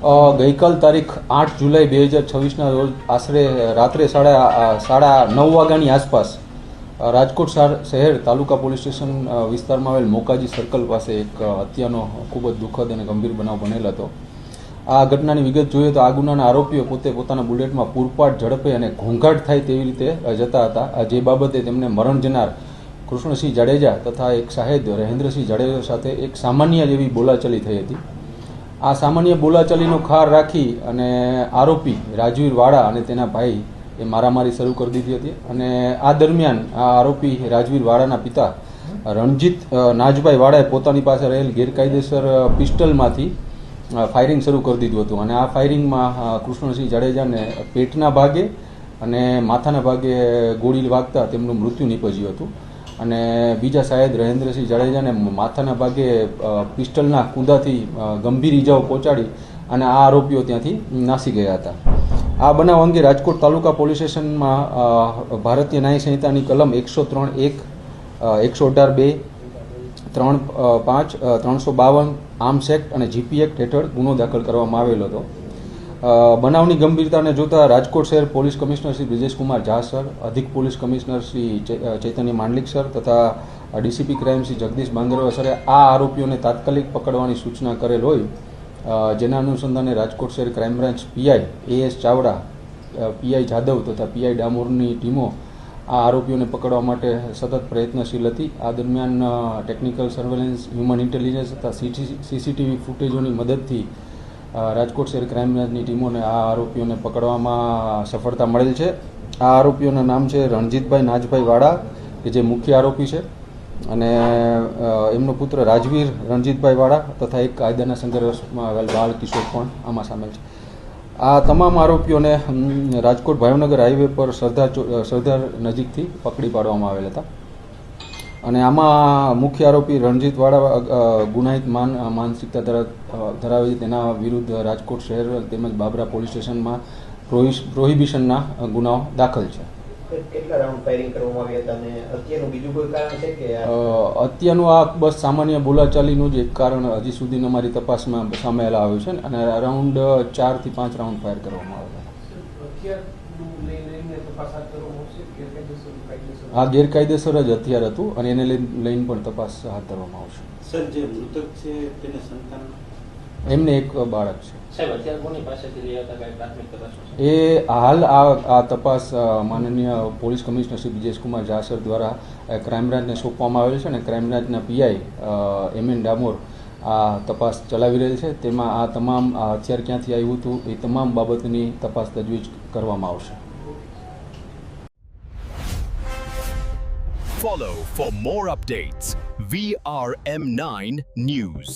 ગઈકાલ તારીખ 8 જુલાઈ 2026ના રોજ આશરે રાત્રે સાડા 9 વાગ્યાની આસપાસ રાજકોટ શહેર તાલુકા પોલીસ સ્ટેશન વિસ્તારમાં આવેલ મોકાજી સર્કલ પાસે એક હત્યાનો ખૂબ જ દુઃખદ અને ગંભીર બનાવ બનેલ હતો. આ ઘટનાની વિગત જોઈએ તો આ ગુનાના આરોપીઓ પોતાના બુલેટમાં પૂરપાટ ઝડપે અને ઘોંઘાટ થાય તેવી રીતે જતા હતા, જે બાબતે તેમને મરણ જનાર કૃષ્ણસિંહ જાડેજા તથા એક સાહેબ રહેન્દ્રસિંહ જાડેજા સાથે એક સામાન્ય જેવી બોલાચાલી થઈ હતી. આ સામાન્ય બોલાચાલીનો ખાર રાખી અને આરોપી રાજવીર વાડા અને તેના ભાઈ એ મારામારી શરૂ કરી દીધી હતી. અને આ દરમિયાન આ આરોપી રાજવીર વાડાના પિતા રણજીત નાજભાઈ વાડાએ પોતાની પાસે રહેલ ગેરકાયદેસર પિસ્ટલમાંથી ફાયરિંગ શરૂ કરી દીધું હતું. અને આ ફાયરિંગમાં કૃષ્ણસિંહ જાડેજાને પેટના ભાગે અને માથાના ભાગે ગોળી વાગતા તેમનું મૃત્યુ નીપજ્યું હતું. અને બીજા સાહેબ રહેન્દ્રસિંહ જાડેજાને માથાના ભાગે પિસ્ટલના કૂંદાથી ગંભીર ઈજાઓ પહોંચાડી અને આ આરોપીઓ ત્યાંથી નાસી ગયા હતા. આ બનાવ અંગે રાજકોટ તાલુકા પોલીસ સ્ટેશનમાં ભારતીય ન્યાય સંહિતાની કલમ 103(1), 118(2), 3(5), 352 આર્મ્સ એક્ટ અને જીપી એક્ટ હેઠળ ગુનો દાખલ કરવામાં આવેલો હતો. બનાવની ગંભીરતાને જોતા રાજકોટ શહેર police commissioner Shri Brijeshkumar Jha sir, અધિક પોલીસ કમિશનર શ્રી ચૈતન્ય માંડલિક સર તથા ડીસીપી ક્રાઇમ શ્રી જગદીશ બાંગરવા સરે આ આરોપીઓને તાત્કાલિક પકડવાની સૂચના કરેલ હોય, જેના અનુસંધાને રાજકોટ શહેર crime branch PI AS Chavda, PI Jadav તથા પીઆઈ ડામોરની ટીમો આ આરોપીઓને પકડવા માટે સતત પ્રયત્નશીલ હતી. આ દરમિયાન ટેકનિકલ સર્વેલન્સ, હ્યુમન ઇન્ટેલિજન્સ તથા સીસીટીવી ફૂટેજોની મદદથી રાજકોટ શહેર ક્રાઇમ બ્રાન્ચની ટીમોને આ આરોપીઓને પકડવામાં સફળતા મળેલ છે. આ આરોપીઓના નામ છે રણજીતભાઈ નાજભાઈ વાડા, કે જે મુખ્ય આરોપી છે, અને એમનો પુત્ર રાજવીર રણજીતભાઈ વાડા તથા એક કાયદાના સંઘર્ષમાં આવેલ બાળ કિશોર પણ આમાં સામેલ છે. આ તમામ આરોપીઓને રાજકોટ ભાવનગર હાઈવે પર સરદાર નજીકથી પકડી પાડવામાં આવેલ હતા. અને આમાં મુખ્ય આરોપી રણજીત વાડા ગુનાહિત માનસિકતા ધરાવે છે. તેના વિરુદ્ધ રાજકોટ શહેર તેમજ બાબરા પોલીસ સ્ટેશનમાં પ્રોહિબિશનના ગુનાઓ દાખલ છે. કેટલા રાઉન્ડ ફાયરિંગ કરવામાં આવ્યા હતા અને હત્યાનું બીજું કોઈ કારણ છે કે હત્યાનું આ બસ સામાન્ય બોલાચાલીનું જ એક કારણ હજી સુધી અમારી તપાસમાં સામે આવ્યું છે. અને અરાઉન્ડ 4 થી 5 રાઉન્ડ ફાયર કરવામાં આવ્યા. આ ગેરકાયદેસર જ હથિયાર હતું અને એને લઈને પણ તપાસ હાથ ધરવામાં આવશે. સર, જે મૃતક છે તેને સંતાન? એમને એક બાળક છે. સાહેબ, હથિયાર કોની પાસેથી લઈ આવતા કઈ પ્રાથમિક તપાસ? એ હાલ આ તપાસ માનનીય police commissioner Shri Brijeshkumar Jha sir દ્વારા ક્રાઇમ બ્રાન્ચને સોંપવામાં આવેલ છે. અને ક્રાઇમ બ્રાન્ચના પીઆઈ MN ડામોર આ તપાસ ચલાવી રહેલ છે. તેમાં આ તમામ હથિયાર ક્યાંથી આવ્યું હતું એ તમામ બાબતની તપાસ તજવીજ કરવામાં આવશે. Follow for more updates. VRM9 News.